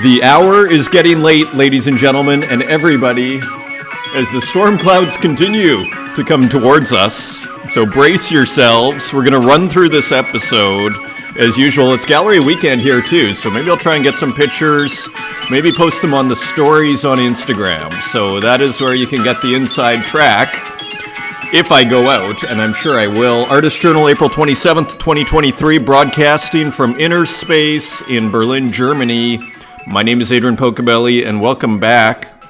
The hour is getting late, ladies and gentlemen, and everybody, as the storm clouds continue to come towards us. So brace yourselves. We're going to run through this episode. As usual, it's gallery weekend here too, so maybe I'll try and get some pictures, maybe post them on the stories on Instagram. So that is where you can get the inside track if I go out, and I'm sure I will. Artist Journal, April 27th, 2023, broadcasting from Inner Space in Berlin, Germany. My name is Adrian Pocobelli, and welcome back.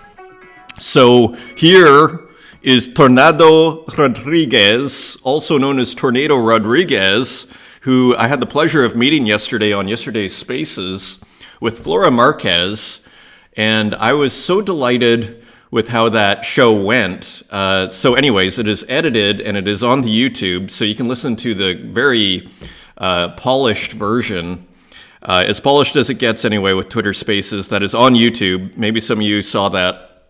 So here is Tornado Rodriguez, also known as Tornado Rodriguez, who I had the pleasure of meeting yesterday on yesterday's Spaces with Flora Marquez, and I was so delighted with how that show went. So anyways, it is edited and it is on the YouTube, so you can listen to the very polished version. As polished as it gets anyway with Twitter Spaces, that is on YouTube. Maybe some of you saw that.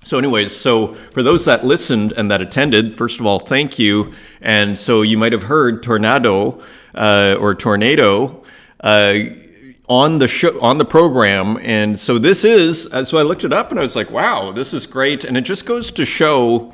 So anyways, so for those that listened and that attended, first of all, thank you. And so you might have heard Tornado or Tornado on the show, on the program. And so this is, so I looked it up and I was like, wow, this is great. And it just goes to show,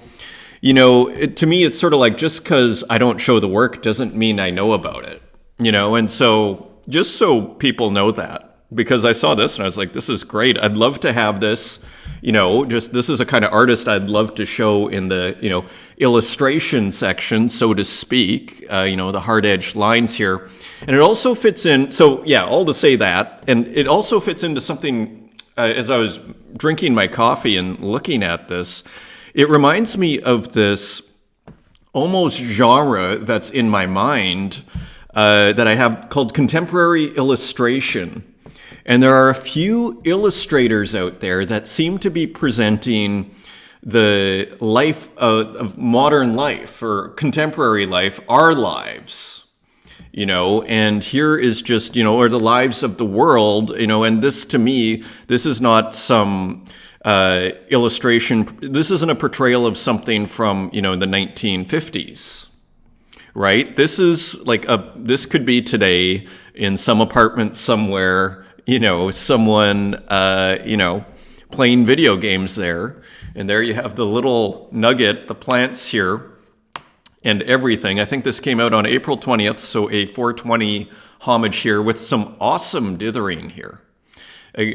you know, to me, it's sort of like just because I don't show the work doesn't mean I know about it, you know? And so just so people know that, because I saw this and I was like, this is great. I'd love to have this, you know, just this is a kind of artist I'd love to show in the, you know, illustration section, so to speak, you know, the hard-edged lines here. And it also fits in, so yeah, all to say that, and it also fits into something, as I was drinking my coffee and looking at this, it reminds me of this almost genre that's in my mind, that I have called contemporary illustration. And there are a few illustrators out there that seem to be presenting the life of modern life or contemporary life, our lives, you know, and here is just, you know, or the lives of the world, you know, and this to me, this is not some illustration. This isn't a portrayal of something from, you know, the 1950s. Right? This is like this could be today in some apartment somewhere, you know, someone, you know, playing video games there. And there you have the little nugget, the plants here and everything. I think this came out on April 20th. So a 420 homage here with some awesome dithering here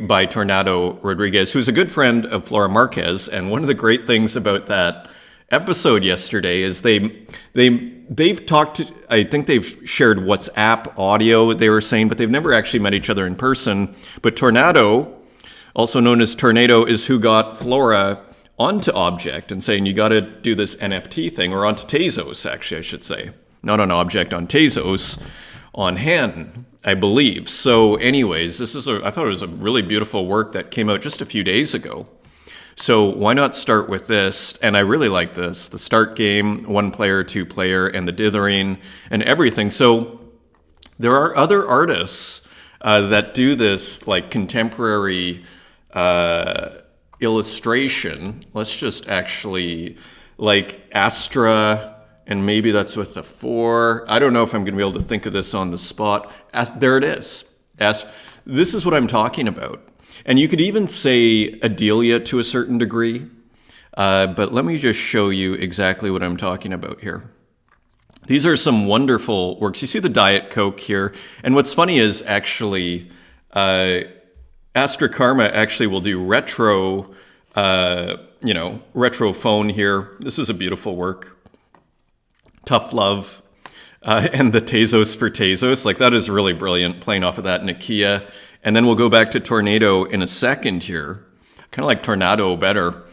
by Tornado Rodriguez, who's a good friend of Flora Marquez. And one of the great things about that episode yesterday is they've talked, I think they've shared WhatsApp audio, they were saying, but they've never actually met each other in person. But Tornado, also known as Tornado, is who got Flora onto Object and saying, you got to do this NFT thing, or onto Tezos, actually, I should say. Not on Object, on Tezos, on hand, I believe. So anyways, I thought it was a really beautiful work that came out just a few days ago. So why not start with this? And I really like this, the start game, 1 player, 2 player, and the dithering and everything. So there are other artists that do this like contemporary illustration. Let's just actually, like Astra, and maybe that's with the 4. I don't know if I'm going to be able to think of this on the spot. There it is. This is what I'm talking about. And you could even say Adelia to a certain degree, but let me just show you exactly what I'm talking about here. These are some wonderful works. You see the Diet Coke here, and what's funny is actually Astra Karma actually will do retro, you know, retro phone here. This is a beautiful work. Tough Love, and the Tezos for Tezos, like that is really brilliant, playing off of that Nikia. And then we'll go back to Tornado in a second here. Kind of like Tornado better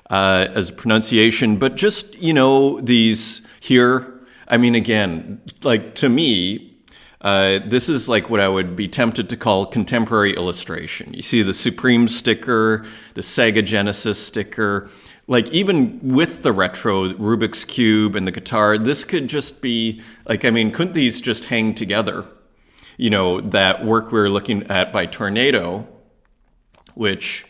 as a pronunciation. But just, you know, these here, I mean, again, like to me, this is like what I would be tempted to call contemporary illustration. You see the Supreme sticker, the Sega Genesis sticker, like even with the retro Rubik's Cube and the guitar, this could just be like, I mean, couldn't these just hang together? You know, that work we were looking at by Tornado, which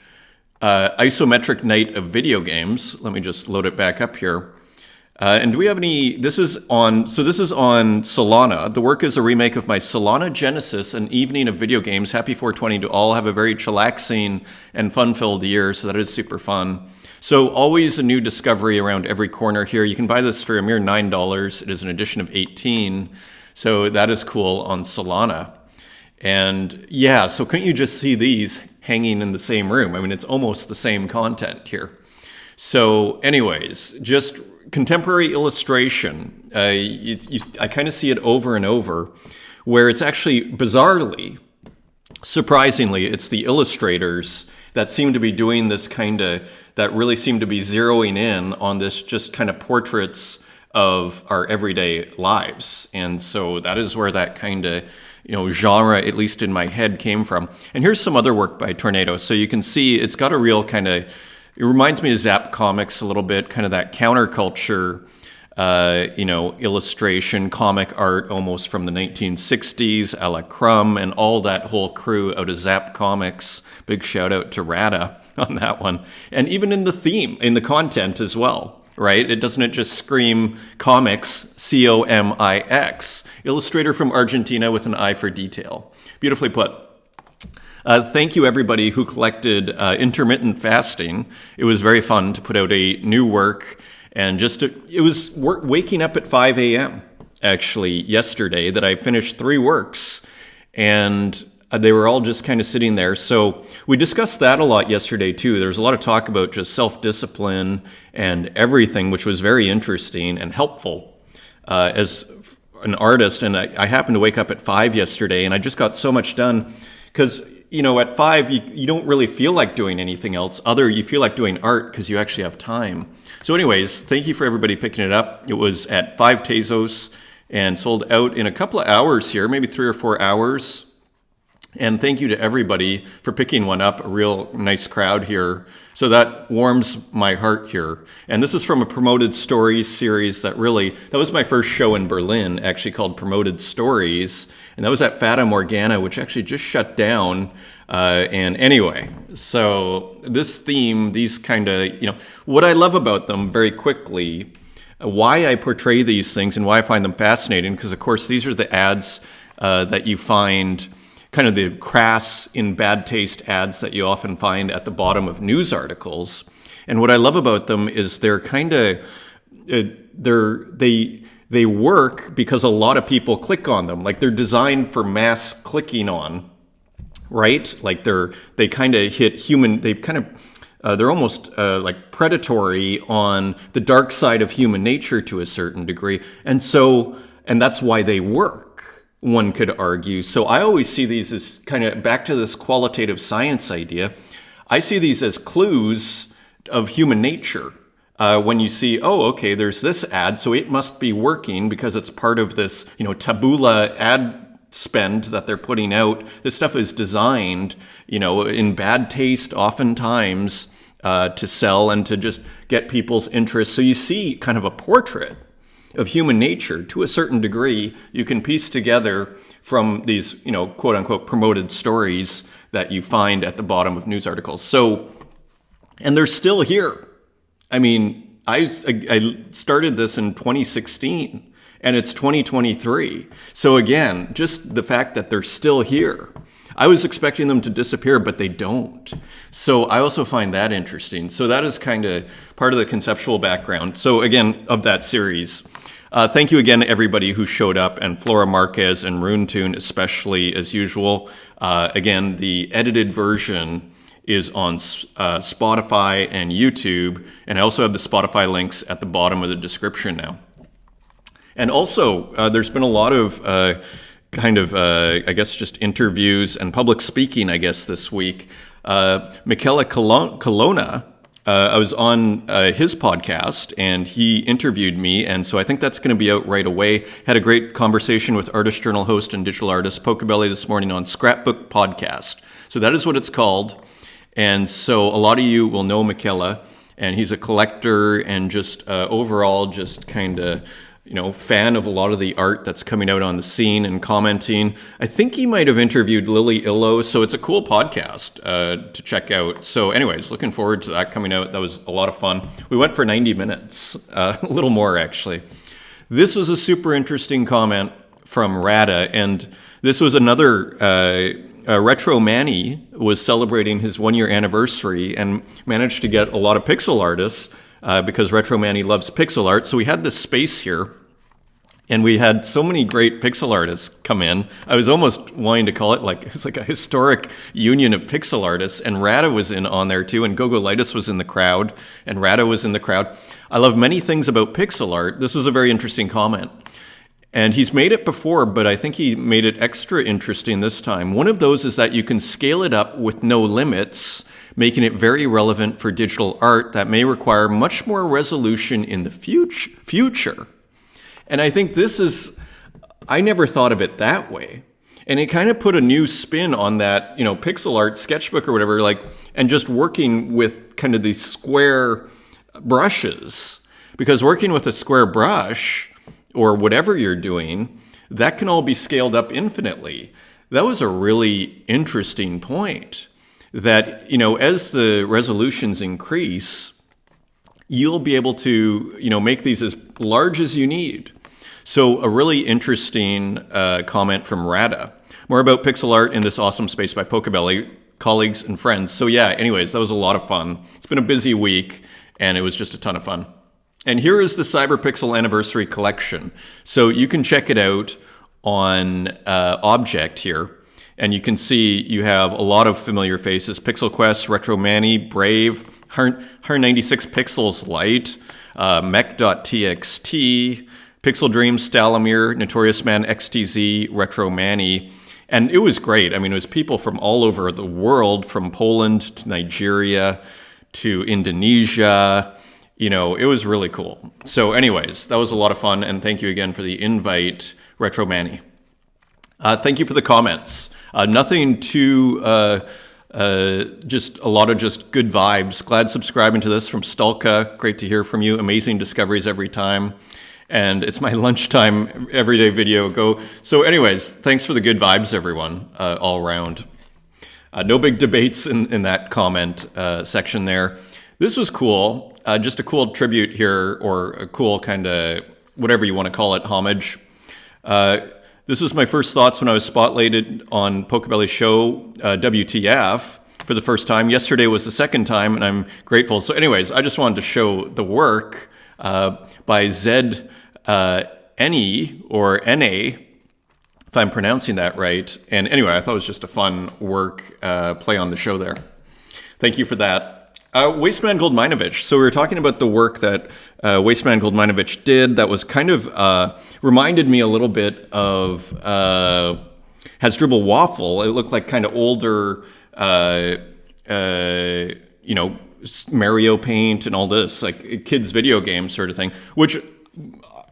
Isometric Night of Video Games, let me just load it back up here. And do we have any? This is on Solana. The work is a remake of my Solana Genesis, an evening of video games. Happy 420 to all. Have a very chillaxing and fun-filled year. So that is super fun. So always a new discovery around every corner here. You can buy this for a mere $9. It is an edition of 18. So that is cool on Solana. And yeah, so couldn't you just see these hanging in the same room? I mean, it's almost the same content here. So anyways, just contemporary illustration. I kind of see it over and over, where it's actually, bizarrely, surprisingly, it's the illustrators that seem to be doing this that really seem to be zeroing in on this just kind of portraits of our everyday lives. And so that is where that kind of, genre, at least in my head, came from. And here's some other work by Tornado. So you can see it's got a real kind of, it reminds me of Zap Comics a little bit, kind of that counterculture, illustration, comic art almost from the 1960s, a la Crumb, and all that whole crew out of Zap Comics. Big shout out to Rada on that one. And even in the theme, in the content as well, right? Doesn't just scream comics, C-O-M-I-X. Illustrator from Argentina with an eye for detail. Beautifully put. Thank you, everybody who collected intermittent fasting. It was very fun to put out a new work, and it was waking up at 5 a.m. actually yesterday that I finished 3 works, and they were all just kind of sitting there. So we discussed that a lot yesterday too. There was a lot of talk about just self-discipline and everything, which was very interesting and helpful as an artist. And I happened to wake up at 5 yesterday, and I just got so much done because at 5, you don't really feel like doing anything else. You feel like doing art because you actually have time. So anyways, thank you for everybody picking it up. It was at 5 Tezos and sold out in a couple of hours here, maybe 3 or 4 hours. And thank you to everybody for picking one up, a real nice crowd here. So that warms my heart here. And this is from a Promoted Stories series that was my first show in Berlin, actually called Promoted Stories. And that was at Fata Morgana, which actually just shut down. And anyway, so this theme, these kind of, what I love about them very quickly, why I portray these things and why I find them fascinating, because of course these are the ads that you find, kind of the crass, in bad taste ads that you often find at the bottom of news articles. And what I love about them is they're kind of, they work because a lot of people click on them. Like they're designed for mass clicking on, right? Like they kind of hit human, they're almost like predatory on the dark side of human nature to a certain degree. And that's why they work, one could argue. So I always see these as kind of back to this qualitative science idea. I see these as clues of human nature. When you see, okay, there's this ad, so it must be working because it's part of this, tabula ad spend that they're putting out. This stuff is designed, in bad taste oftentimes to sell and to just get people's interest. So you see kind of a portrait of human nature to a certain degree. You can piece together from these, quote unquote, promoted stories that you find at the bottom of news articles. So, and they're still here. I mean, I started this in 2016 and it's 2023. So again, just the fact that they're still here. I was expecting them to disappear, but they don't. So I also find that interesting. So that is kind of part of the conceptual background. So again, of that series. Thank you again to everybody who showed up, and Flora Marquez and Runetune especially, as usual. Again, the edited version is on Spotify and YouTube, and I also have the Spotify links at the bottom of the description now. And also, there's been a lot of I guess just interviews and public speaking, I guess, this week. Michele Colonna, I was on his podcast, and he interviewed me, and so I think that's going to be out right away. Had a great conversation with artist journal host and digital artist Pocobelli this morning on Scrapbook Podcast. So that is what it's called. And so a lot of you will know Michele, and he's a collector and just overall just kind of fan of a lot of the art that's coming out on the scene and commenting. I think he might have interviewed Ellie Lowe, so it's a cool podcast to check out. So anyways, looking forward to that coming out. That was a lot of fun. We went for 90 minutes, a little more actually. This was a super interesting comment from Rada, and this was another Retro Manny was celebrating his 1-year anniversary and managed to get a lot of pixel artists because Retro Manny loves pixel art. So we had this space here, and we had so many great pixel artists come in. I was almost wanting to call it it's like a historic union of pixel artists, and Rada was on there too, and Gogolitis was in the crowd, and Rada was in the crowd. I love many things about pixel art. This was a very interesting comment. And he's made it before, but I think he made it extra interesting this time. One of those is that you can scale it up with no limits, making it very relevant for digital art that may require much more resolution in the future. And I think I never thought of it that way. And it kind of put a new spin on that, pixel art sketchbook or whatever, and just working with kind of these square brushes. Because working with a square brush, or whatever you're doing, that can all be scaled up infinitely. That was a really interesting point. That, as the resolutions increase, you'll be able to, make these as large as you need. So a really interesting comment from Rada. More about pixel art in this awesome space by Pocobelli, colleagues and friends. So yeah, anyways, that was a lot of fun. It's been a busy week, and it was just a ton of fun. And here is the CyberPixel Anniversary Collection. So you can check it out on Object here. And you can see you have a lot of familiar faces. Pixel Quest, Retro Manny, Brave, 196 Pixels Lite, Mech.txt, Pixel Dreams, Stalamir, Notorious Man, XTZ, Retro Manny. And it was great. I mean, it was people from all over the world, from Poland to Nigeria to Indonesia. It was really cool. So anyways, that was a lot of fun, and thank you again for the invite, Retro Manny. Thank you for the comments. Nothing too, just a lot of just good vibes. Glad subscribing to this from Stalka. Great to hear from you. Amazing discoveries every time. And it's my lunchtime everyday video go. So anyways, thanks for the good vibes, everyone, all around. No big debates in that comment section there. This was cool. Just a cool tribute here, or a cool kind of, whatever you want to call it, homage. This was my first thoughts when I was spotlighted on Pocobelli's show, WTF, for the first time. Yesterday was the second time, and I'm grateful. So anyways, I just wanted to show the work by Zed Eni, or N-A, if I'm pronouncing that right. And anyway, I thought it was just a fun work play on the show there. Thank you for that. Wasteman Goldminovich. So we were talking about the work that Wasteman Goldminovich did that was kind of reminded me a little bit of Hastruble Waffle. It looked like kind of older, Mario Paint and all this, like kids' video game sort of thing, which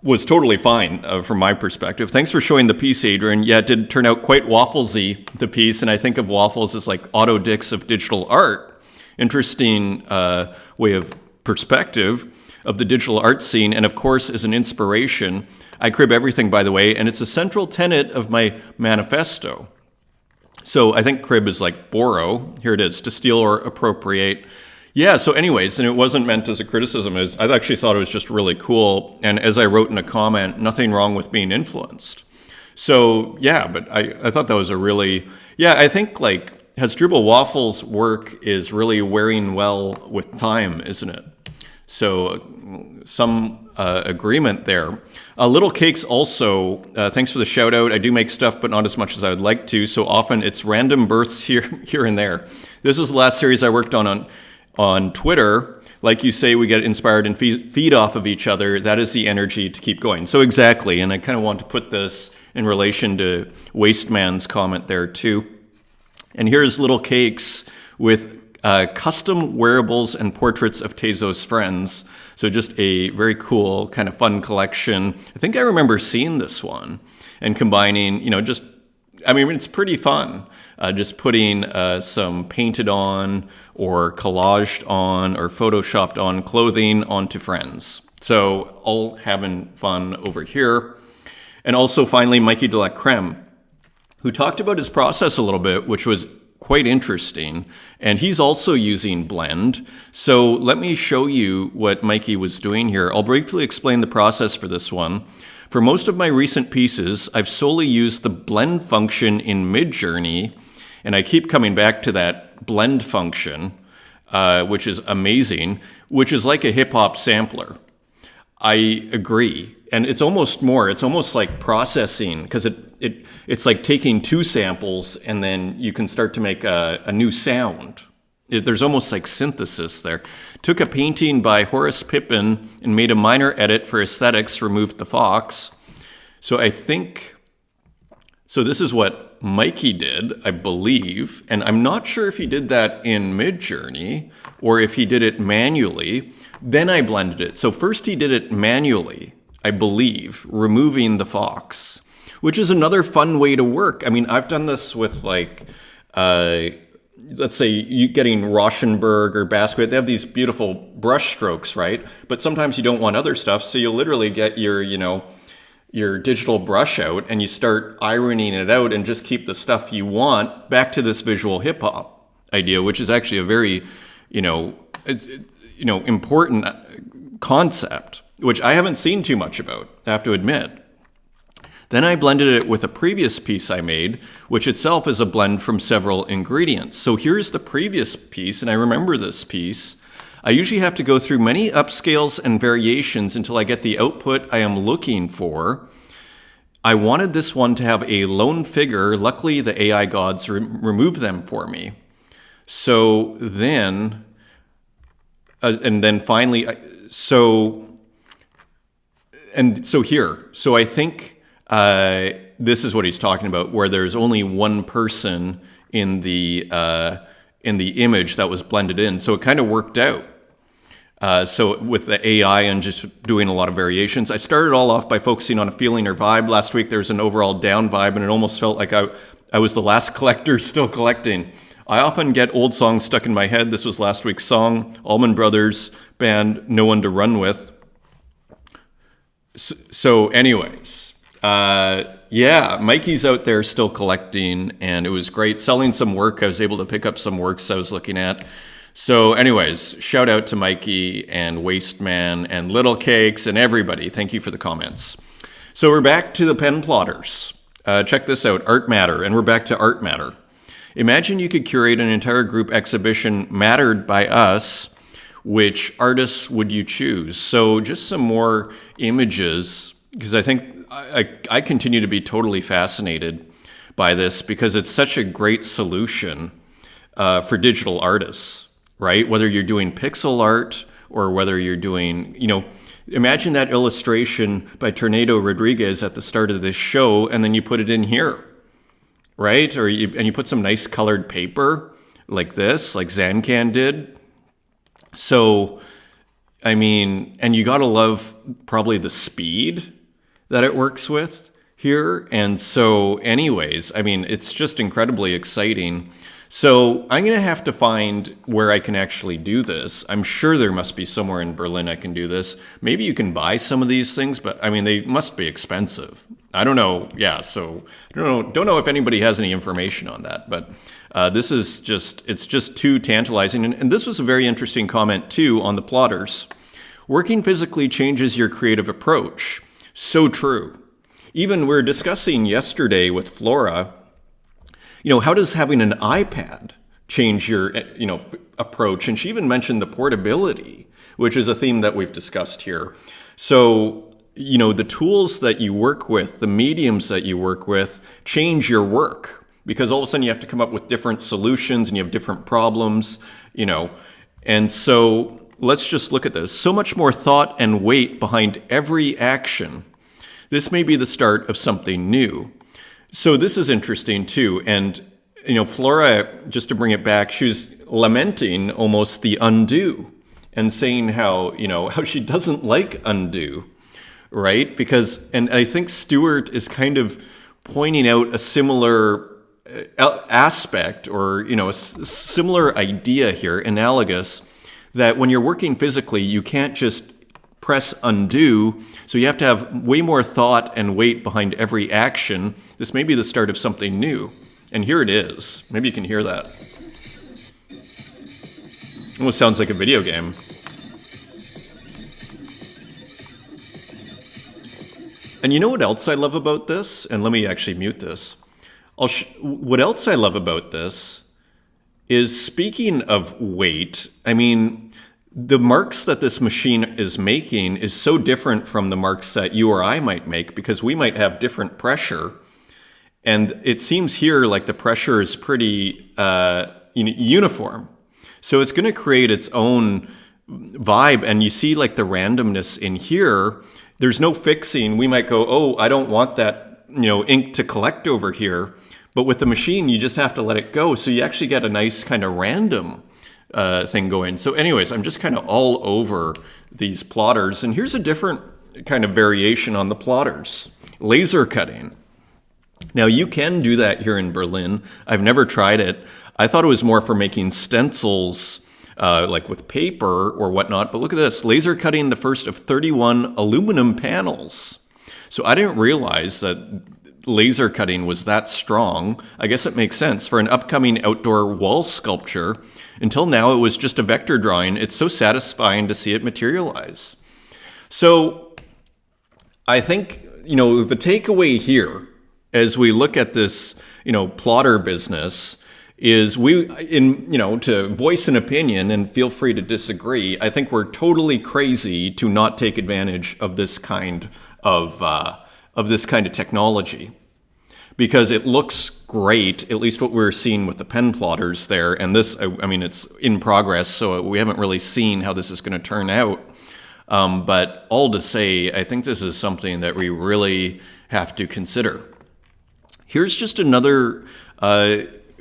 was totally fine from my perspective. Thanks for showing the piece, Adrian. Yeah, it did turn out quite wafflesy, the piece, and I think of waffles as like auto dicks of digital art. Interesting way of perspective of the digital art scene, and of course as an inspiration. I crib everything, by the way, and it's a central tenet of my manifesto. So I think crib is like borrow. Here it is, to steal or appropriate. Yeah, so anyways, and it wasn't meant as a criticism. I actually thought it was just really cool, and as I wrote in a comment, nothing wrong with being influenced. So yeah, but I thought that was a really, I think like Hastruble Waffle's work is really wearing well with time, isn't it? So some agreement there. Little Cakes also, thanks for the shout out. I do make stuff, but not as much as I would like to. So often it's random bursts here and there. This was the last series I worked on Twitter. Like you say, we get inspired and feed off of each other. That is the energy to keep going. So exactly, and I kind of want to put this in relation to Wasteman's comment there too. And here's Little Cakes with custom wearables and portraits of Tezos friends. So just a very cool, kind of fun collection. I think I remember seeing this one and combining, it's pretty fun. Just putting some painted on or collaged on or photoshopped on clothing onto friends. So all having fun over here. And also finally, Mikey De La Creme, who talked about his process a little bit, which was quite interesting. And he's also using Blend. So let me show you what Mikey was doing here. I'll briefly explain the process for this one. For most of my recent pieces, I've solely used the Blend function in Midjourney. And I keep coming back to that Blend function, which is amazing, which is like a hip-hop sampler. I agree. And it's almost like processing, because it's like taking two samples and then you can start to make a new sound. There's almost like synthesis there. Took a painting by Horace Pippin and made a minor edit for aesthetics, removed the fox. So this is what Mikey did, I believe. And I'm not sure if he did that in Midjourney or if he did it manually. Then I blended it. So first he did it manually, I believe, removing the fox, which is another fun way to work. I mean, I've done this with like, let's say you getting Rauschenberg or Basquiat. They have these beautiful brush strokes, right? But sometimes you don't want other stuff. So you'll literally get your digital brush out and you start ironing it out and just keep the stuff you want. Back to this visual hip hop idea, which is actually a very, important concept, which I haven't seen too much about, I have to admit. Then I blended it with a previous piece I made, which itself is a blend from several ingredients. So here's the previous piece, and I remember this piece. I usually have to go through many upscales and variations until I get the output I am looking for. I wanted this one to have a lone figure. Luckily, the AI gods removed them for me. So then... and then finally, so I think this is what he's talking about, where there's only one person in the image that was blended in. So it kind of worked out. So with the AI and just doing a lot of variations, I started all off by focusing on a feeling or vibe. Last week there was an overall down vibe, and it almost felt like I was the last collector still collecting. I often get old songs stuck in my head. This was last week's song, Allman Brothers band, No One to Run With. So anyways, Mikey's out there still collecting, and it was great. Selling some work, I was able to pick up some works I was looking at. So anyways, shout out to Mikey and Wasteman and Little Cakes and everybody. Thank you for the comments. So we're back to the pen plotters. Check this out, Art Matter, and we're back to Art Matter. Imagine you could curate an entire group exhibition mattered by us. Which artists would you choose? So just some more images, because I think I continue to be totally fascinated by this, because it's such a great solution for digital artists, right? Whether you're doing pixel art or whether you're doing, imagine that illustration by Tornado Rodriguez at the start of this show, and then you put it in here. Right? Or you put some nice colored paper like this, like Zancan did. So, I mean, and you gotta love probably the speed that it works with here. And so anyways, I mean, it's just incredibly exciting. So I'm gonna have to find where I can actually do this. I'm sure there must be somewhere in Berlin I can do this. Maybe you can buy some of these things, but I mean, they must be expensive. I don't know. Yeah, so I don't know if anybody has any information on that, but it's just too tantalizing. And this was a very interesting comment too on the plotters. Working physically changes your creative approach. So true. Even we were discussing yesterday with Flora, how does having an iPad change your, approach? And she even mentioned the portability, which is a theme that we've discussed here. So, the tools that you work with, the mediums that you work with, change your work, because all of a sudden you have to come up with different solutions and you have different problems, And so let's just look at this. So much more thought and weight behind every action. This may be the start of something new. So this is interesting too. And, Flora, just to bring it back, she was lamenting almost the undo and saying how she doesn't like undo. Right? Because, and I think Stewart is kind of pointing out a similar aspect or, a similar idea here, analogous, that when you're working physically, you can't just press undo. So you have to have way more thought and weight behind every action. This may be the start of something new. And here it is. Maybe you can hear that. Almost sounds like a video game. And you know what else I love about this? And let me actually mute this. What else I love about this is, speaking of weight, I mean, the marks that this machine is making is so different from the marks that you or I might make, because we might have different pressure. And it seems here like the pressure is pretty uniform. So it's going to create its own vibe. And you see like the randomness in here. There's no fixing. We might go, oh, I don't want that, ink to collect over here. But with the machine, you just have to let it go. So you actually get a nice kind of random thing going. So anyways, I'm just kind of all over these plotters. And here's a different kind of variation on the plotters. Laser cutting. Now, you can do that here in Berlin. I've never tried it. I thought it was more for making stencils, like with paper or whatnot. But look at this, laser cutting the first of 31 aluminum panels. So I didn't realize that laser cutting was that strong. I guess it makes sense for an upcoming outdoor wall sculpture. Until now, it was just a vector drawing. It's so satisfying to see it materialize. So I think, the takeaway here as we look at this, plotter business is to voice an opinion, and feel free to disagree. I think we're totally crazy to not take advantage of this kind of technology, because it looks great, at least what we're seeing with the pen plotters there. And this, it's in progress, so we haven't really seen how this is going to turn out. But all to say, I think this is something that we really have to consider. Here's just another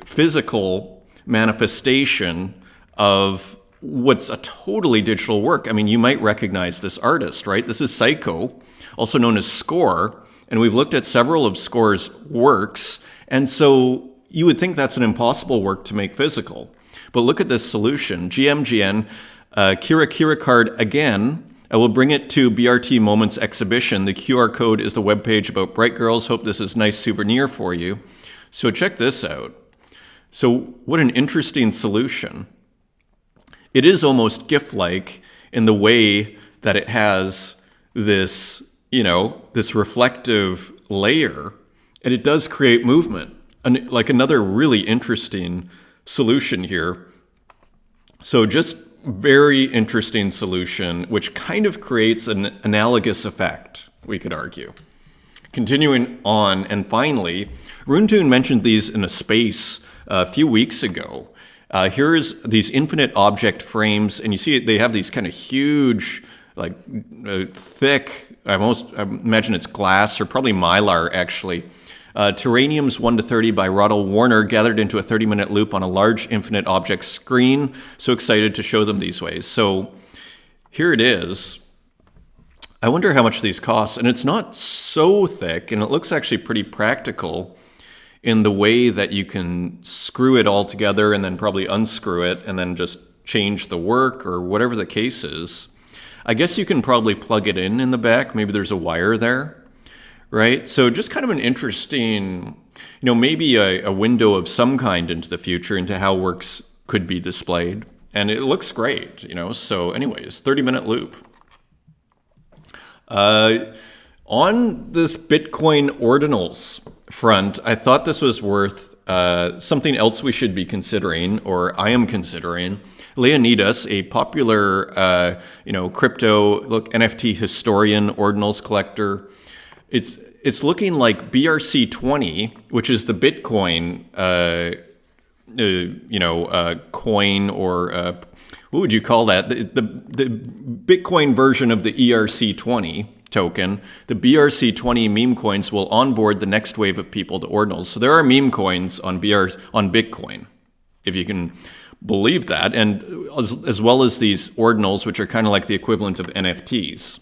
physical manifestation of what's a totally digital work. I mean, you might recognize this artist, right? This is Psycho, also known as Score, and we've looked at several of Score's works, and so you would think that's an impossible work to make physical. But look at this solution. GMGN, Kira card again. I will bring it to BRT Moments exhibition. The QR code is the webpage about Bright Girls. Hope this is a nice souvenir for you. So check this out. So what an interesting solution. It is almost GIF-like in the way that it has this, this reflective layer, and it does create movement. And like another really interesting solution here. So just very interesting solution, which kind of creates an analogous effect, we could argue. Continuing on, and finally, Runetune mentioned these in a space a few weeks ago. Here's these infinite object frames, and you see they have these kind of huge, like thick, I imagine it's glass or probably mylar actually. Terraniums 1 to 30 by Roddle Warner gathered into a 30-minute loop on a large infinite object screen. So excited to show them these ways. So here it is. I wonder how much these cost. And it's not so thick, and it looks actually pretty practical in the way that you can screw it all together and then probably unscrew it and then just change the work or whatever the case is. I guess you can probably plug it in the back. Maybe there's a wire there. Right? So just kind of an interesting, maybe a window of some kind into the future, into how works could be displayed. And it looks great, So anyways, 30-minute loop. On this Bitcoin ordinals front, I thought this was worth something else we should be considering, or I am considering. Leonidas, a popular, crypto, NFT historian, ordinals collector. It's looking like BRC20, which is the Bitcoin, coin, or what would you call that? The Bitcoin version of the ERC20 token. The BRC20 meme coins will onboard the next wave of people to ordinals. So there are meme coins on Bitcoin, if you can believe that, and as well as these ordinals, which are kind of like the equivalent of NFTs.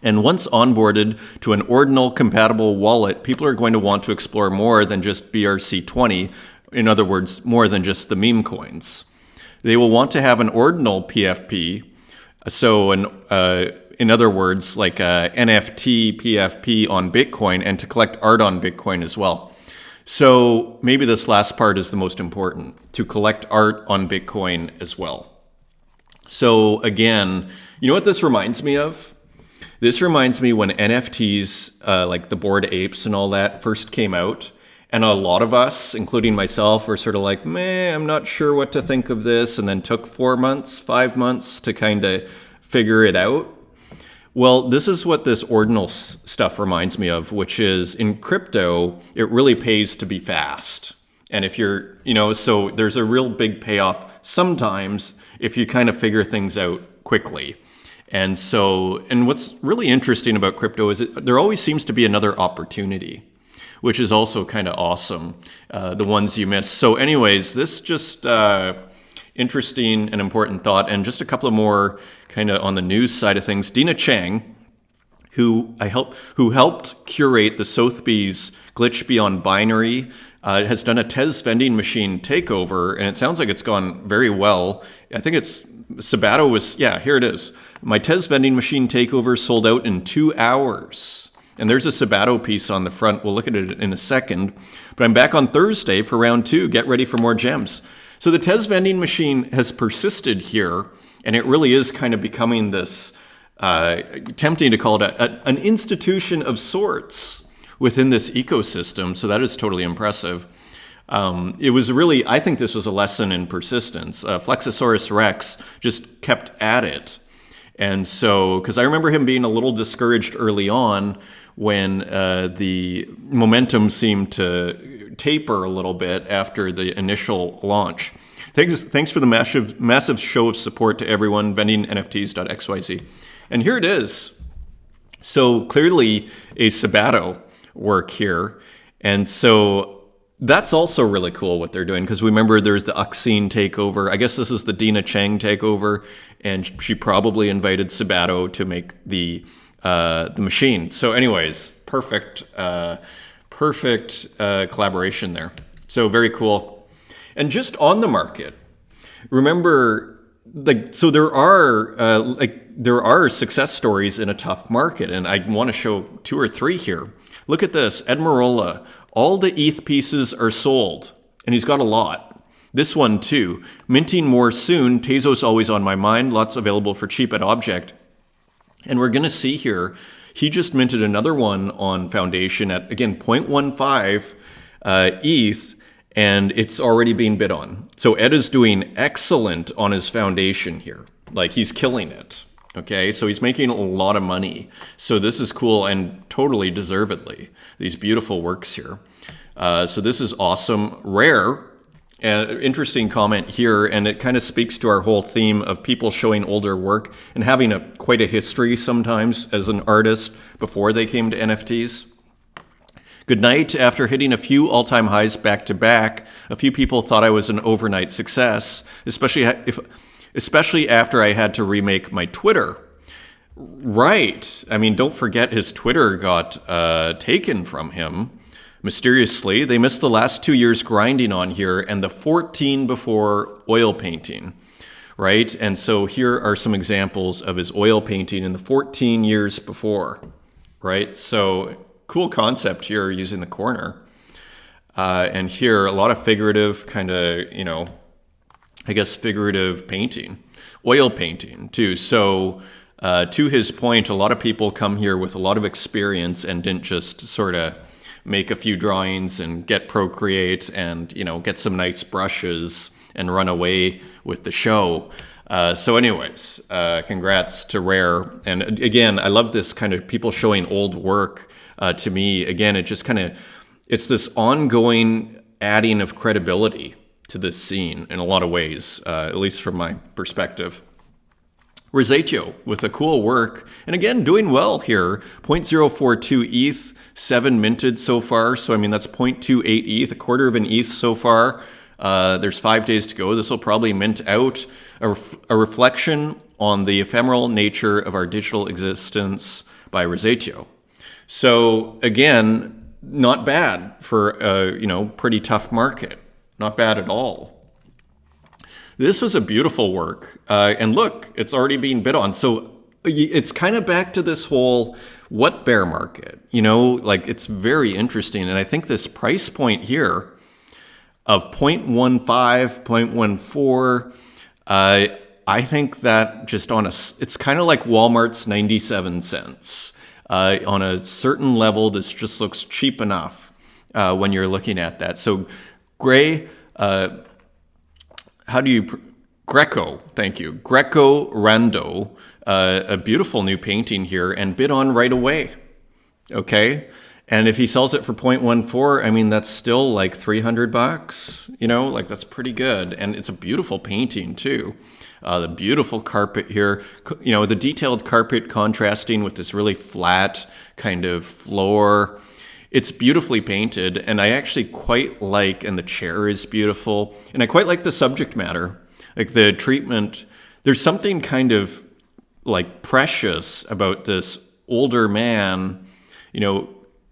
And once onboarded to an ordinal compatible wallet, people are going to want to explore more than just BRC20. In other words, more than just the meme coins. They will want to have an ordinal PFP, so in other words, like NFT, PFP on Bitcoin, and to collect art on Bitcoin as well. So maybe this last part is the most important, to collect art on Bitcoin as well. So again, you know what this reminds me of? This reminds me when NFTs, like the Bored Apes and all that, first came out. And a lot of us, including myself, were sort of like, I'm not sure what to think of this. And then took 4 months, 5 months to kind of figure it out. Well, this is what this ordinals stuff reminds me of, which is in crypto, it really pays to be fast. And if you're, so there's a real big payoff sometimes if you kind of figure things out quickly. And what's really interesting about crypto is there always seems to be another opportunity, which is also kind of awesome, the ones you miss. So anyways, this just interesting and important thought. And just a couple of more kind of on the news side of things. Dina Chang, who helped curate the Sotheby's Glitch Beyond Binary, has done a Tez vending machine takeover, and it sounds like it's gone very well. I think Sabato was, here it is. My Tez vending machine takeover sold out in 2 hours. And there's a Sabato piece on the front. We'll look at it in a second. But I'm back on Thursday for round 2. Get ready for more gems. So the Tez vending machine has persisted here, and it really is kind of becoming this, tempting to call it an institution of sorts within this ecosystem. So that is totally impressive. It was really, I think this was a lesson in persistence. Flexosaurus Rex just kept at it. And so, because I remember him being a little discouraged early on when the momentum seemed to taper a little bit after the initial launch. Thanks for the massive show of support to everyone, vendingnfts.xyz. And here it is. So clearly a Sabato work here. And so that's also really cool what they're doing, because remember there's the Uxine takeover. I guess this is the Dina Chang takeover, and she probably invited Sabato to make the machine. So anyways, perfect collaboration there. So very cool. And just on the market, remember, so there are success stories in a tough market, and I want to show 2 or 3 here. Look at this, Ed Merola. All the ETH pieces are sold, and he's got a lot. This one too. Minting more soon. Tezos always on my mind. Lots available for cheap at Object. And we're going to see here, he just minted another one on Foundation at, again, 0.15 ETH, and it's already being bid on. So Ed is doing excellent on his Foundation here. Like, he's killing it. Okay, so he's making a lot of money. So this is cool, and totally deservedly. These beautiful works here. So this is awesome. Rare, interesting comment here, and it kind of speaks to our whole theme of people showing older work and having quite a history sometimes as an artist before they came to NFTs. Good night. After hitting a few all-time highs back to back, a few people thought I was an overnight success, especially after I had to remake my Twitter. Right. I mean, don't forget his Twitter got taken from him mysteriously. They missed the last 2 years grinding on here and the 14 before oil painting, right? And so here are some examples of his oil painting in the 14 years before, right? So cool concept here using the corner. And here, a lot of figurative kind of, I guess figurative painting, oil painting too. So to his point, a lot of people come here with a lot of experience and didn't just sort of make a few drawings and get Procreate and, get some nice brushes and run away with the show. So anyways, congrats to Rare. And again, I love this kind of people showing old work. To me, again, it just kind of, it's this ongoing adding of credibility to this scene in a lot of ways, at least from my perspective. Rosatio with a cool work, and again, doing well here. 0.042 ETH, 7 minted so far. So, I mean, that's 0.28 ETH, a quarter of an ETH so far. There's 5 days to go. This will probably mint out a reflection on the ephemeral nature of our digital existence by Rosatio. So, again, not bad for a, pretty tough market. Not bad at all. This was a beautiful work. And look, it's already being bid on. So it's kind of back to this whole what bear market, like it's very interesting. And I think this price point here of 0.15, 0.14, I think that just it's kind of like Walmart's 97 cents. On a certain level, this just looks cheap enough when you're looking at that. So Greco, thank you. Greco Rando, a beautiful new painting here, and bid on right away. Okay? And if he sells it for 0.14, I mean, that's still like $300, like that's pretty good. And it's a beautiful painting too. The beautiful carpet here, the detailed carpet contrasting with this really flat kind of floor. It's beautifully painted, and I actually quite like, and the chair is beautiful, and I quite like the subject matter, like the treatment. There's something kind of like precious about this older man,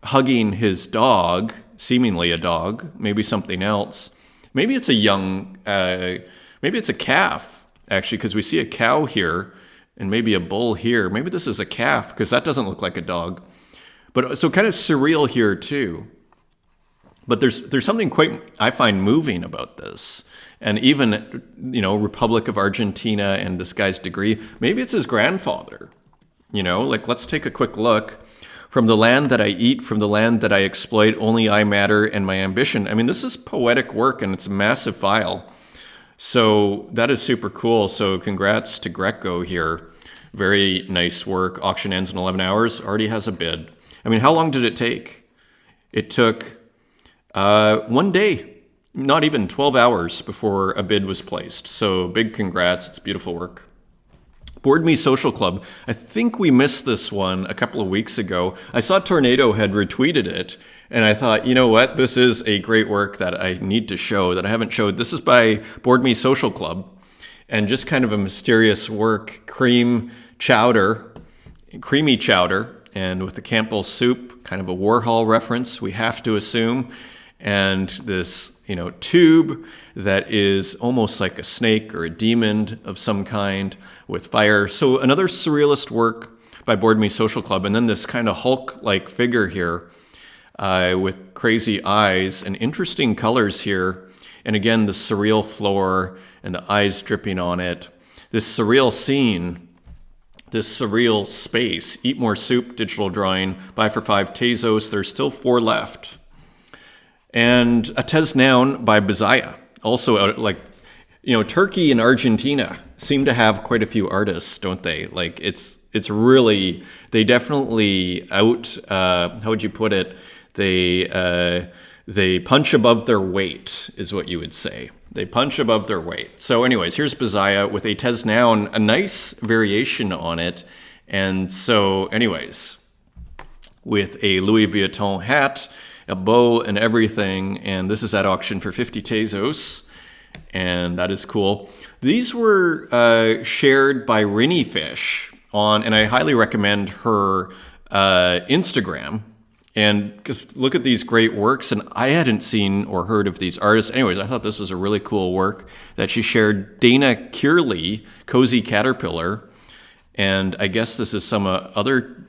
hugging his dog, seemingly a dog, maybe something else. Maybe it's maybe it's a calf, actually, because we see a cow here and maybe a bull here. Maybe this is a calf, because that doesn't look like a dog. But so kind of surreal here too. But there's something quite, I find, moving about this. And even, Republic of Argentina and this guy's degree, maybe it's his grandfather. Let's take a quick look. From the land that I eat, from the land that I exploit, only I matter and my ambition. I mean, this is poetic work, and it's a massive file. So that is super cool. So congrats to Greco here. Very nice work. Auction ends in 11 hours. Already has a bid. I mean, how long did it take? It took 1 day, not even 12 hours before a bid was placed. So big congrats. It's beautiful work. Board Me Social Club. I think we missed this one a couple of weeks ago. I saw Tornado had retweeted it, and I thought, you know what? This is a great work that I need to show, that I haven't showed. This is by Board Me Social Club, and just kind of a mysterious work. Creamy chowder, and with the Campbell soup, kind of a Warhol reference, we have to assume. And this, tube that is almost like a snake or a demon of some kind with fire. So another surrealist work by Board Me Social Club. And then this kind of Hulk-like figure here with crazy eyes and interesting colors here. And again, the surreal floor and the eyes dripping on it. This surreal scene, this surreal space. Eat More Soup, digital drawing, buy for 5 Tezos. There's still 4 left. And a Tez Noun by Bizaya. Also, Turkey and Argentina seem to have quite a few artists, don't they? Like, it's really, they definitely how would you put it? They punch above their weight, is what you would say. They punch above their weight. So anyways, here's Bizaya with a Tez Noun, a nice variation on it. And so anyways, with a Louis Vuitton hat, a bow and everything, and this is at auction for 50 Tezos, and that is cool. These were shared by Rainyfishon and I highly recommend her Instagram. And because look at these great works, and I hadn't seen or heard of these artists. Anyways, I thought this was a really cool work that she shared. Dana Kearley, Cozy Caterpillar, and I guess this is some other of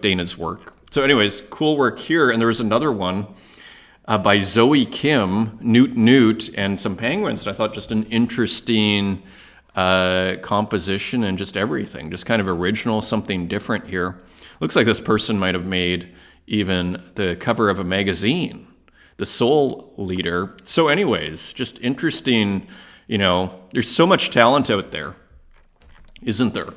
Dana's work. So anyways, cool work here. And there was another one by Zoe Kim, Newt, and some penguins. And I thought just an interesting composition and just everything. Just kind of original, something different here. Looks like this person might have made even the cover of a magazine, the Soul Leader. So anyways, just interesting, there's so much talent out there, isn't there?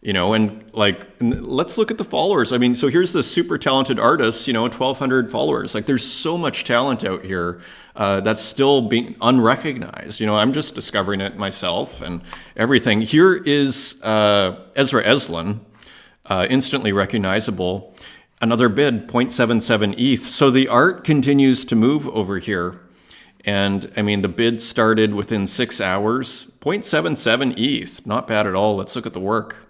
And let's look at the followers. I mean, so here's this super talented artist, 1,200 followers. Like, there's so much talent out here that's still being unrecognized. I'm just discovering it myself and everything. Here is Ezra Esen, instantly recognizable. Another bid, 0.77 ETH. So the art continues to move over here. And I mean, the bid started within 6 hours. 0.77 ETH, not bad at all. Let's look at the work.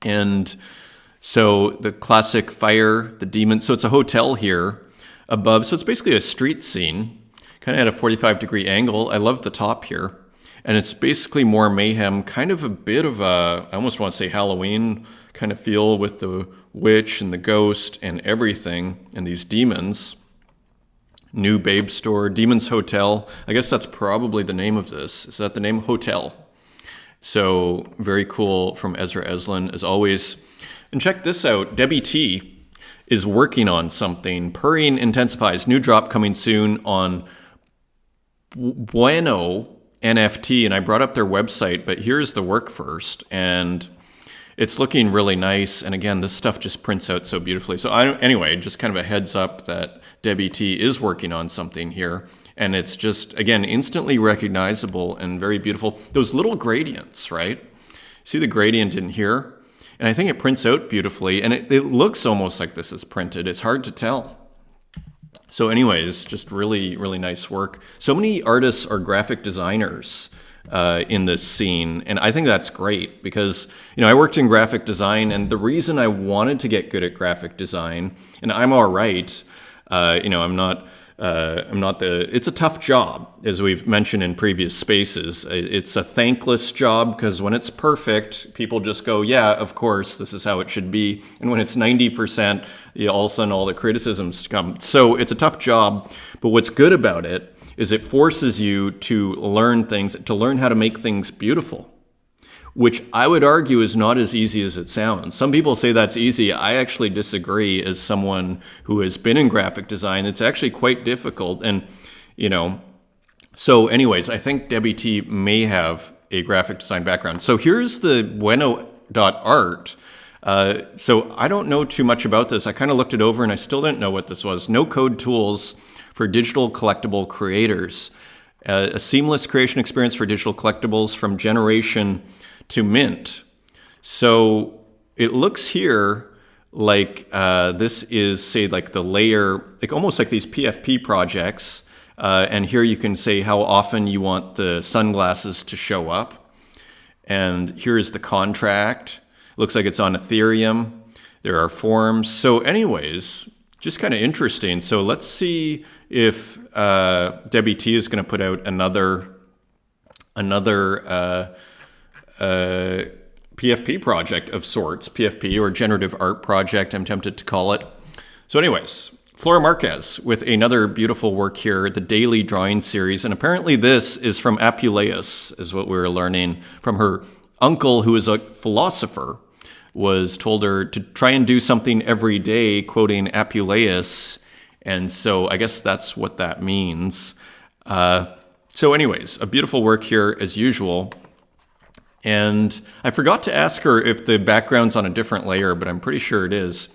And so the classic fire, the demon. So it's a hotel here above. So it's basically a street scene, kind of at a 45-degree angle. I love the top here. And it's basically more mayhem, kind of a bit of a, I almost want to say Halloween kind of feel with the witch and the ghost and everything and these demons. New Babe Store, Demon's Hotel. I guess that's probably the name of this. Is that the name? Hotel. So very cool from Ezra Esen as always. And check this out. Debbie T is working on something. Purring intensifies. New drop coming soon on Bueno NFT. And I brought up their website, but here's the work first. And it's looking really nice. And again, this stuff just prints out so beautifully. So anyway, just kind of a heads up that Debbie T is working on something here. And it's just, again, instantly recognizable and very beautiful. Those little gradients, right? See the gradient in here? And I think it prints out beautifully. And it looks almost like this is printed. It's hard to tell. So anyways, just really, really nice work. So many artists are graphic designers in this scene. And I think that's great because, I worked in graphic design. And the reason I wanted to get good at graphic design, and I'm all right, I'm not it's a tough job, as we've mentioned in previous spaces. It's a thankless job because when it's perfect, people just go, yeah, of course, this is how it should be. And when it's 90%, all of a sudden all the criticisms come. So it's a tough job. But what's good about it is it forces you to learn things, to learn how to make things beautiful, which I would argue is not as easy as it sounds. Some people say that's easy. I actually disagree as someone who has been in graphic design. It's actually quite difficult. And, so anyways, I think Debbie T may have a graphic design background. So here's the bueno.art. So I don't know too much about this. I kind of looked it over and I still didn't know what this was. No code tools for digital collectible creators. A seamless creation experience for digital collectibles from generation to mint. So it looks here like this is, say, like the layer, like almost like these PFP projects. And here you can say how often you want the sunglasses to show up. And here is the contract. Looks like it's on Ethereum. There are forms. So anyways, just kind of interesting. So let's see if Debbie T is going to put out another PFP project of sorts, PFP or generative art project, I'm tempted to call it. So anyways, Flora Marquez with another beautiful work here, the daily drawing series. And apparently this is from Apuleius, is what we were learning from her uncle, who is a philosopher, was told her to try and do something every day, quoting Apuleius. And so I guess that's what that means. So anyways, a beautiful work here as usual. And I forgot to ask her if the background's on a different layer, but I'm pretty sure it is.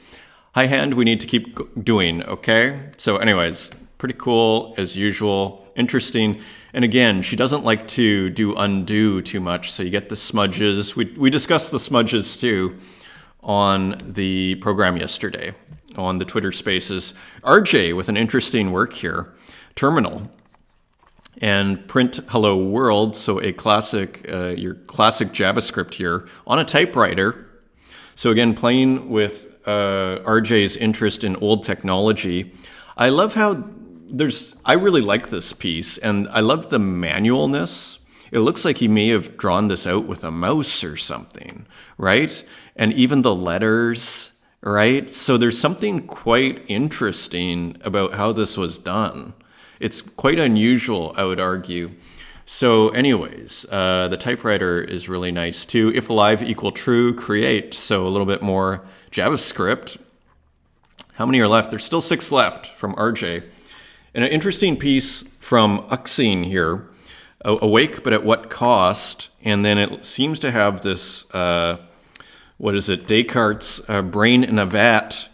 High hand, we need to keep doing, okay? So anyways, pretty cool as usual, interesting. And again, she doesn't like to do undo too much, so you get the smudges. We discussed the smudges too on the program yesterday, on the Twitter Spaces. RJ with an interesting work here, Terminal. And print hello world, so a classic, your classic JavaScript here on a typewriter. So again, playing with RJ's interest in old technology. I love how I really like this piece, and I love the manualness. It looks like he may have drawn this out with a mouse or something, right? And even the letters, right? So there's something quite interesting about how this was done. It's quite unusual, I would argue. So anyways, the typewriter is really nice too. If alive equal true, create. So a little bit more JavaScript. How many are left? There's still 6 left from RJ. And an interesting piece from Uxine here. Awake, but at what cost? And then it seems to have this, Descartes' brain in a vat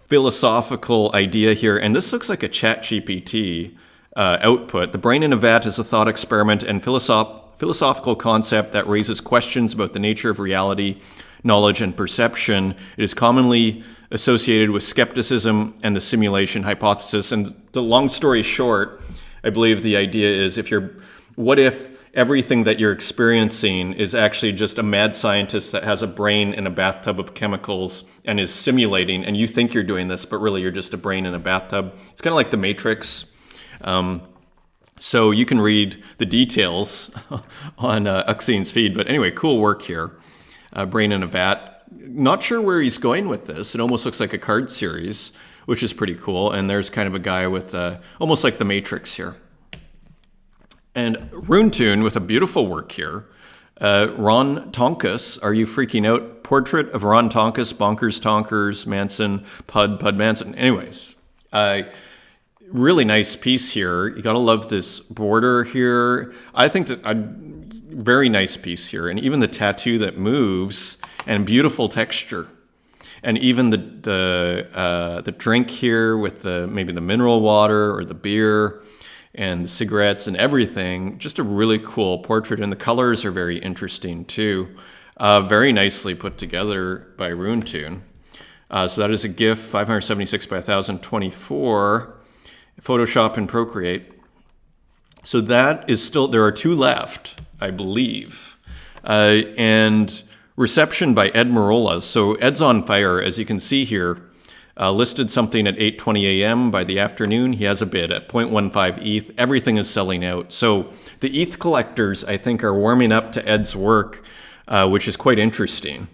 philosophical idea here, and this looks like a ChatGPT output. The brain in a vat is a thought experiment and philosophical concept that raises questions about the nature of reality, knowledge, and perception. It is commonly associated with skepticism and the simulation hypothesis. And the long story short, I believe the idea is what if everything that you're experiencing is actually just a mad scientist that has a brain in a bathtub of chemicals and is simulating, and you think you're doing this, but really you're just a brain in a bathtub. It's kind of like the Matrix. So you can read the details on Uxine's feed. But anyway, cool work here. Brain in a Vat. Not sure where he's going with this. It almost looks like a card series, which is pretty cool. And there's kind of a guy with almost like the Matrix here. And Runetune with a beautiful work here. Ron Tonkus, Are You Freaking Out? Portrait of Ron Tonkus, Bonkers Tonkers, Manson, Pud Manson. Anyways, really nice piece here. You gotta love this border here. I think that very nice piece here. And even the tattoo that moves and beautiful texture. And even the drink here with maybe the mineral water or the beer and the cigarettes and everything. Just a really cool portrait. And the colors are very interesting too. Very nicely put together by Runetune. So that is a GIF, 576 by 1024, Photoshop and Procreate. So that is still, there are 2 left, I believe. And reception by Ed Merola. So Ed's on fire, as you can see here. Listed something at 8:20 a.m. By the afternoon, he has a bid at 0.15 ETH. Everything is selling out. So the ETH collectors, I think, are warming up to Ed's work, which is quite interesting.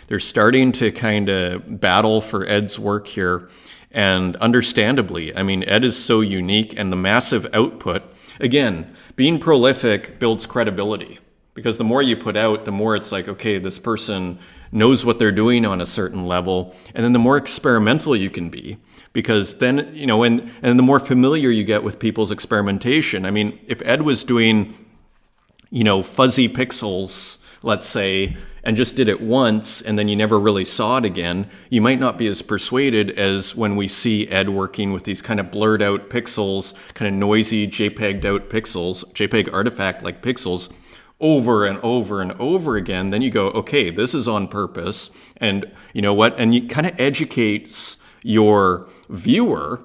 They're starting to kind of battle for Ed's work here. And understandably, I mean, Ed is so unique, and the massive output. Again, being prolific builds credibility. Because the more you put out, the more it's like, okay, this person knows what they're doing on a certain level. And then the more experimental you can be. Because then, you know, and the more familiar you get with people's experimentation. I mean, if Ed was doing, you know, fuzzy pixels, let's say, and just did it once, and then you never really saw it again, you might not be as persuaded as when we see Ed working with these kind of blurred out pixels, kind of noisy JPEG'd out pixels, JPEG artifact-like pixels, over and over and over again. Then you go, okay, this is on purpose. And you know what? And it kind of educates your viewer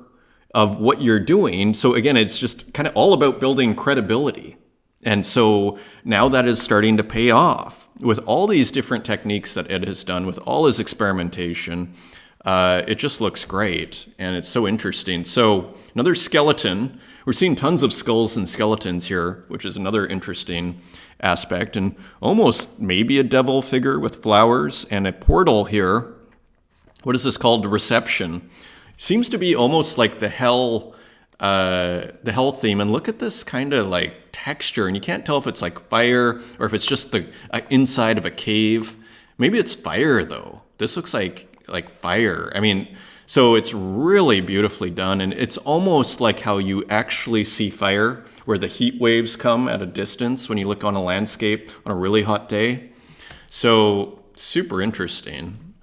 of what you're doing. So again, it's just kind of all about building credibility. And so now that is starting to pay off with all these different techniques that Ed has done, with all his experimentation. It just looks great, and it's so interesting. So another skeleton. We're seeing tons of skulls and skeletons here, which is another interesting aspect, and almost maybe a devil figure with flowers and a portal here. What is this called? The Reception. Seems to be almost like the hell theme. And look at this kind of like texture, and you can't tell if it's like fire or if it's just the inside of a cave. Maybe it's fire though. This looks like fire. I mean, so it's really beautifully done, and it's almost like how you actually see fire, where the heat waves come at a distance when you look on a landscape on a really hot day. So super interesting.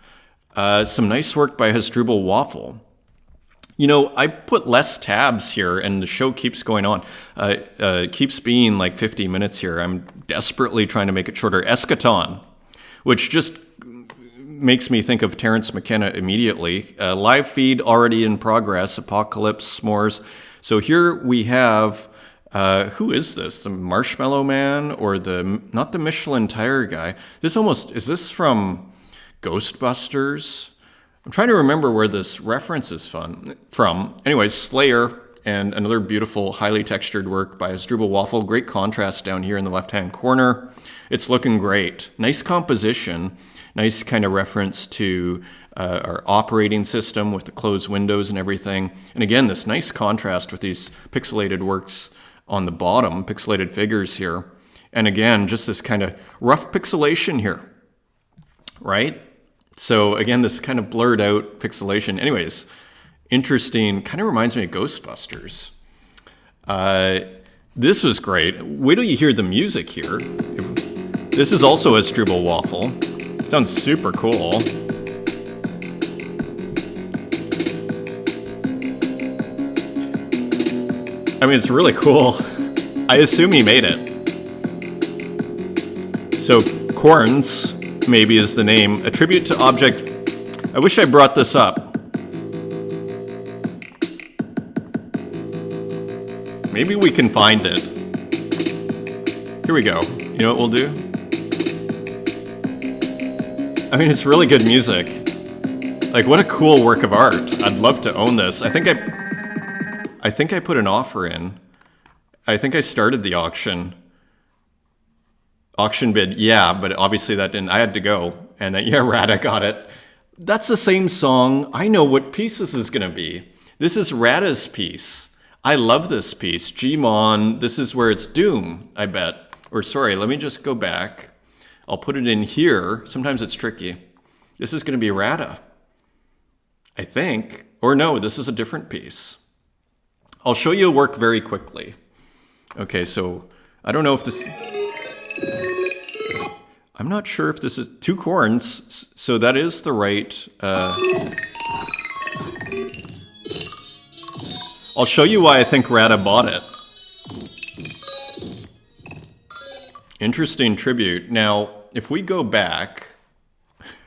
Some nice work by Hastruble Waffle. You know, I put less tabs here, and the show keeps going on. Keeps being like 50 minutes here. I'm desperately trying to make it shorter. Eschaton, which just makes me think of Terrence McKenna immediately. Live feed already in progress. Apocalypse S'mores. So here we have, who is this? The Marshmallow Man, or not the Michelin tire guy? Is this from Ghostbusters? I'm trying to remember where this reference is from. Anyways, Slayer, and another beautiful, highly textured work by Hastruble Waffle. Great contrast down here in the left-hand corner. It's looking great. Nice composition. Nice kind of reference to our operating system with the closed windows and everything. And again, this nice contrast with these pixelated works on the bottom, pixelated figures here. And again, just this kind of rough pixelation here, right? So again, this kind of blurred out pixelation. Anyways, interesting, kind of reminds me of Ghostbusters. This was great. Wait till you hear the music here. This is also Hastruble Waffle. Sounds super cool. I mean, it's really cool. I assume he made it. So, Corns, maybe is the name. A tribute to object. I wish I brought this up. Maybe we can find it. Here we go. You know what we'll do? I mean, it's really good music. Like, what a cool work of art. I'd love to own this. I think I put an offer in I think I started the auction. Auction bid, yeah, but obviously that didn't, I had to go. And then, yeah, Rada got it. That's the same song. I know what piece this is going to be. This is Rada's piece. I love this piece. Gmon, this is where it's Doom, I bet. Or sorry, let me just go back. I'll put it in here. Sometimes it's tricky. This is going to be Rada, I think. Or no, this is a different piece. I'll show you a work very quickly. Okay, so I don't know if this... I'm not sure if this is 2 corns, so that is the right... I'll show you why I think Rada bought it. Interesting tribute. Now, if we go back,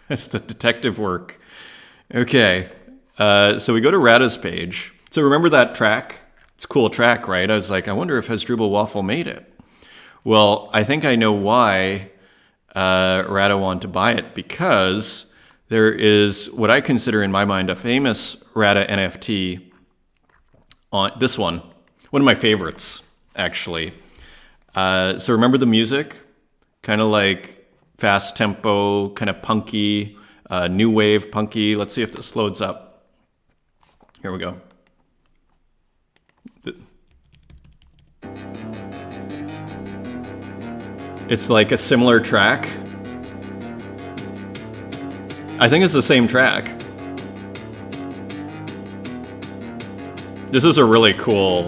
that's the detective work. Okay, so we go to Rada's page. So remember that track? It's a cool track, right? I was like, I wonder if Hastruble Waffle made it. Well, I think I know why Rada wanted to buy it, because there is what I consider in my mind a famous Rada NFT on this one of my favorites, actually. So remember the music? Kind of like fast tempo, kind of punky, new wave punky. Let's see if this loads up. Here we go. It's like a similar track. I think it's the same track. This is a really cool...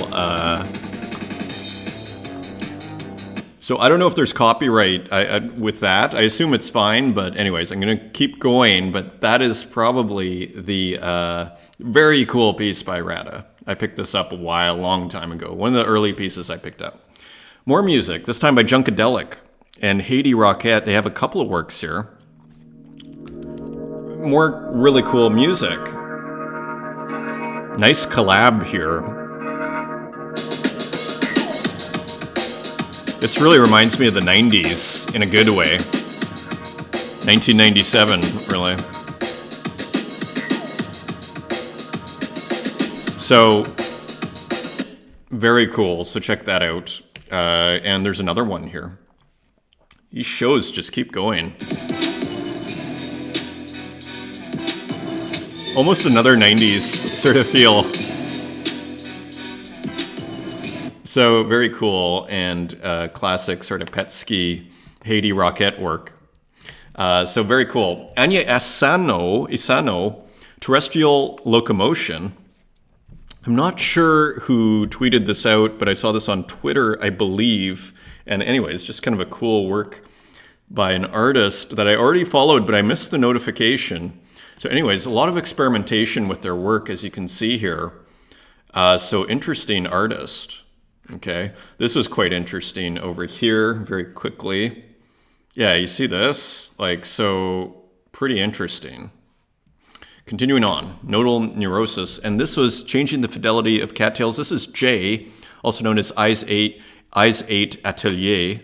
So I don't know if there's copyright with that. I assume it's fine, but anyways, I'm going to keep going. But that is probably the very cool piece by Rada. I picked this up a long time ago. One of the early pieces I picked up. More music, this time by Junkadelic and Haiti Rocket. They have a couple of works here. More really cool music. Nice collab here. This really reminds me of the 90s in a good way. 1997, really. So, very cool. So check that out. And there's another one here. These shows just keep going. Almost another 90s sort of feel. So very cool and classic sort of pet ski Haiti Rocket work. So very cool. Anya Asano, Terrestrial Locomotion. I'm not sure who tweeted this out, but I saw this on Twitter, I believe. And anyways, just kind of a cool work by an artist that I already followed, but I missed the notification. So anyways, a lot of experimentation with their work, as you can see here. So interesting artist. Okay, this was quite interesting over here, very quickly. Yeah, you see this? Like, so pretty interesting. Continuing on, Nodal Neurosis, and this was changing the fidelity of cattails. This is J, also known as Eyes 8 Atelier.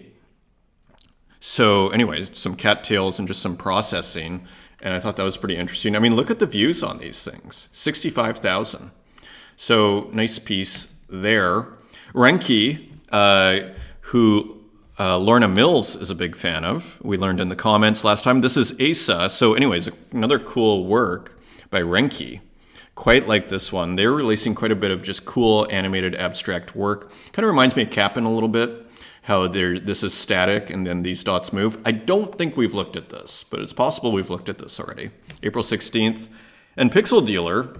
So anyways, some cattails and just some processing, and I thought that was pretty interesting. I mean, look at the views on these things, 65,000. So nice piece there. Renki, who Lorna Mills is a big fan of. We learned in the comments last time. This is Asa. So anyways, another cool work by Renki. Quite like this one. They're releasing quite a bit of just cool animated abstract work. Kind of reminds me of Cap'n a little bit. How this is static and then these dots move. I don't think we've looked at this, but it's possible we've looked at this already. April 16th. And Pixel Dealer,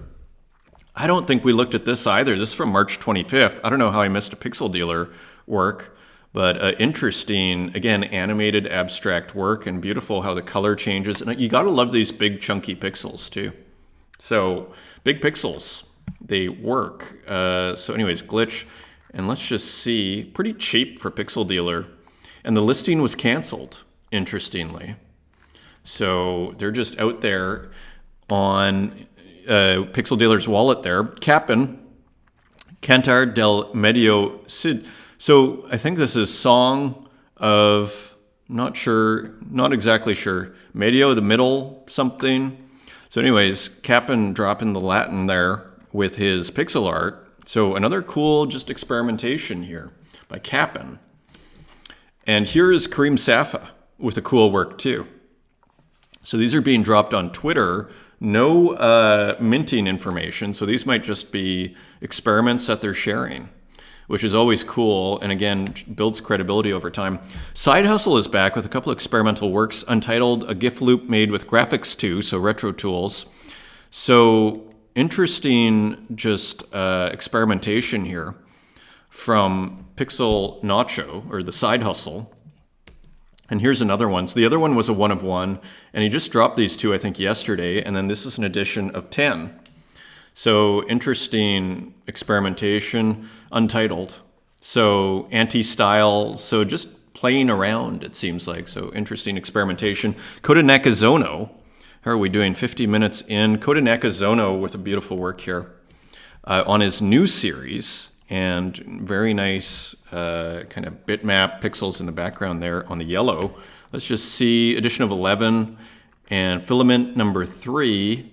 I don't think we looked at this either. This is from March 25th. I don't know how I missed a Pixel Dealer work, but interesting, again, animated abstract work and beautiful how the color changes. And you gotta love these big chunky pixels too. So big pixels, they work. So anyways, glitch. And let's just see, pretty cheap for Pixel Dealer. And the listing was canceled, interestingly. So they're just out there on Pixel Dealer's wallet there. Cap'n, Kentar del Medio Cid. So I think this is Song of, not exactly sure. Medio, the middle, something. So anyways, Cap'n dropping the Latin there with his pixel art. So another cool just experimentation here by Kappen. And here is Kareem Safa with a cool work too. So these are being dropped on Twitter. No minting information. So these might just be experiments that they're sharing, which is always cool. And again, builds credibility over time. Side Hustle is back with a couple of experimental works, Untitled, a GIF loop made with Graphics 2, so retro tools. So interesting just experimentation here from Pixel Nacho, or the Side Hustle. And here's another one. So the other one was a 1 of 1, and he just dropped these two, I think, yesterday, and then this is an edition of 10. So interesting experimentation, Untitled. So anti-style, so just playing around, it seems like. So interesting experimentation. Codanekozono, how are we doing? 50 minutes in. Codanekozono with a beautiful work here on his new series. And very nice kind of bitmap pixels in the background there on the yellow. Let's just see edition of 11 and filament number 3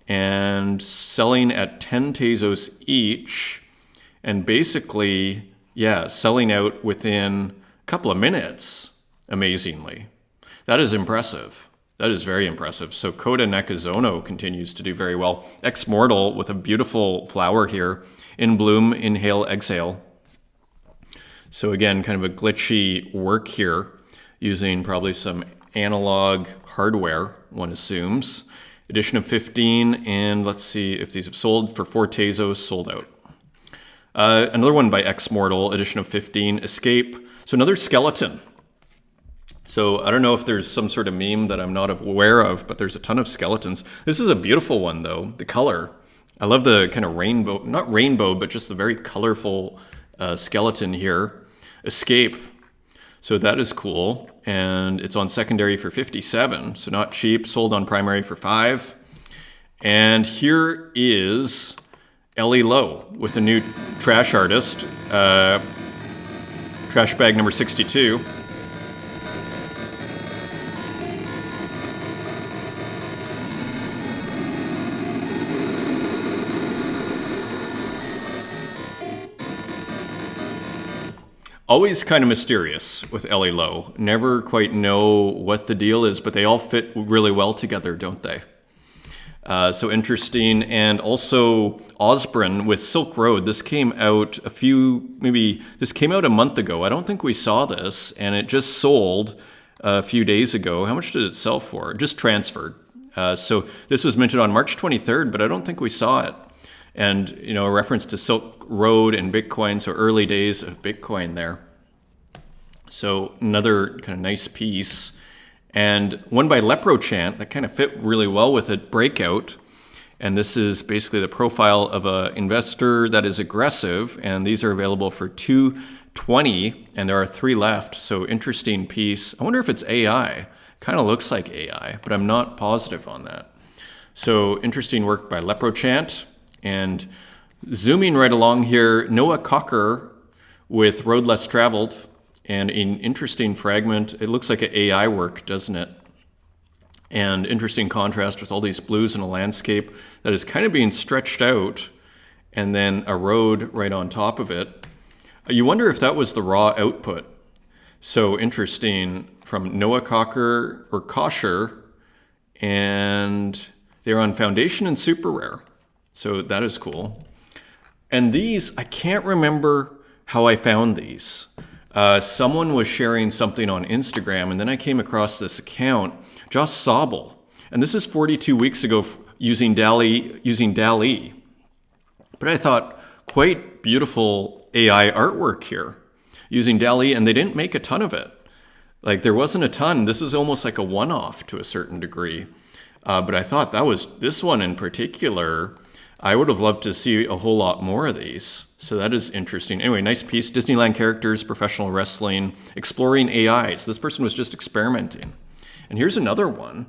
and selling at 10 Tezos each. And basically, yeah, selling out within a couple of minutes, amazingly. That is impressive. That is very impressive. So Codanekozono continues to do very well. Exmortal with a beautiful flower here. In bloom, inhale, exhale. So again, kind of a glitchy work here, using probably some analog hardware, one assumes. Edition of 15, and let's see if these have sold for 4 Tezos, sold out. Another one by Exmortal, edition of 15, Escape. So another skeleton. So I don't know if there's some sort of meme that I'm not aware of, but there's a ton of skeletons. This is a beautiful one though, the color. I love the kind of rainbow, not rainbow, but just the very colorful skeleton here. Escape. So that is cool. And it's on secondary for 57. So not cheap. Sold on primary for 5. And here is Ellie Lowe with a new trash artist. Trash bag number 62. Always kind of mysterious with Ellie Lowe. Never quite know what the deal is, but they all fit really well together, don't they? So interesting. And also Osborne with Silk Road. This came out this came out a month ago. I don't think we saw this, and it just sold a few days ago. How much did it sell for? It just transferred. So this was minted on March 23rd, but I don't think we saw it. And, you know, a reference to Silk Road and Bitcoin, so early days of Bitcoin there. So another kind of nice piece. And one by Leprochant that kind of fit really well with it, Breakout. And this is basically the profile of an investor that is aggressive. And these are available for $220, and there are 3 left. So interesting piece. I wonder if it's AI. Kind of looks like AI, but I'm not positive on that. So interesting work by Leprochant. And zooming right along here, Noah Cocker with Road Less Traveled, and an interesting fragment. It looks like an AI work, doesn't it? And interesting contrast with all these blues in a landscape that is kind of being stretched out, and then a road right on top of it. You wonder if that was the raw output. So interesting, from Noah Cocker or Kosher, and they're on Foundation and Super Rare. So that is cool. And these, I can't remember how I found these. Someone was sharing something on Instagram, and then I came across this account, Josh Sobel. And this is 42 weeks ago using DALL-E. But I thought, quite beautiful AI artwork here using DALL-E, and they didn't make a ton of it. Like, there wasn't a ton. This is almost like a one-off to a certain degree. But I thought this one in particular, I would have loved to see a whole lot more of these. So that is interesting. Anyway, nice piece. Disneyland characters, professional wrestling, exploring AIs. This person was just experimenting. And here's another one.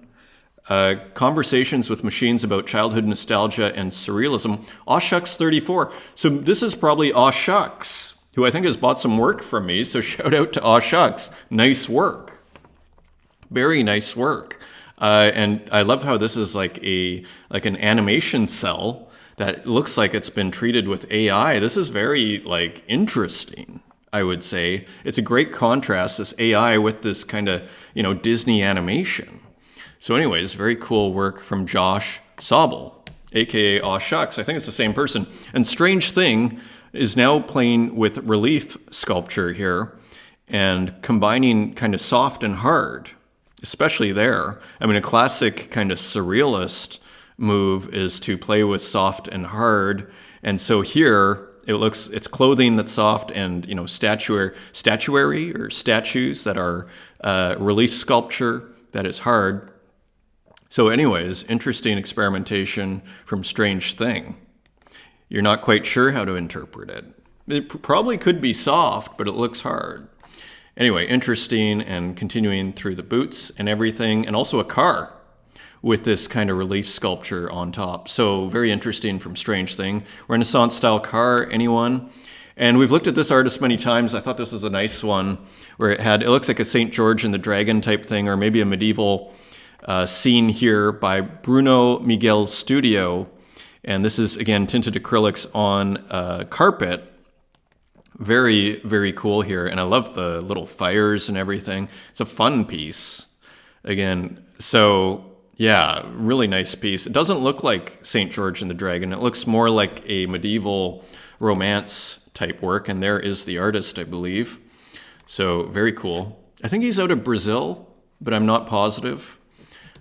Conversations with machines about childhood nostalgia and surrealism. Aw Shucks 34. So this is probably Aw Shucks, who I think has bought some work from me. So shout out to Aw Shucks. Nice work. Very nice work. And I love how this is like an animation cell that looks like it's been treated with AI. This is very, like, interesting, I would say. It's a great contrast, this AI with this kind of, you know, Disney animation. So anyways, very cool work from Josh Sobel, aka Aw Shucks. I think it's the same person. And Strange Thing is now playing with relief sculpture here and combining kind of soft and hard, especially there. I mean, a classic kind of surrealist move is to play with soft and hard. And so here it's clothing that's soft and, you know, statuary or statues that are relief sculpture that is hard. So anyways, interesting experimentation from Strange Thing. You're not quite sure how to interpret it. It probably could be soft, but it looks hard. Anyway, interesting, and continuing through the boots and everything, and also a car with this kind of relief sculpture on top. So very interesting from Strange Thing. Renaissance style car, anyone? And we've looked at this artist many times. I thought this was a nice one where it looks like a St. George and the Dragon type thing, or maybe a medieval scene here by Bruno Miguel Studio. And this is, again, tinted acrylics on carpet. Very, very cool here. And I love the little fires and everything. It's a fun piece. Again, so yeah, really nice piece. It doesn't look like St. George and the Dragon. It looks more like a medieval romance type work. And there is the artist, I believe. So very cool. I think he's out of Brazil, but I'm not positive.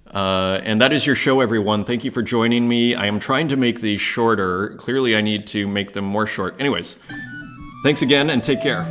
And that is your show, everyone. Thank you for joining me. I am trying to make these shorter. Clearly, I need to make them more short. Anyways, thanks again and take care.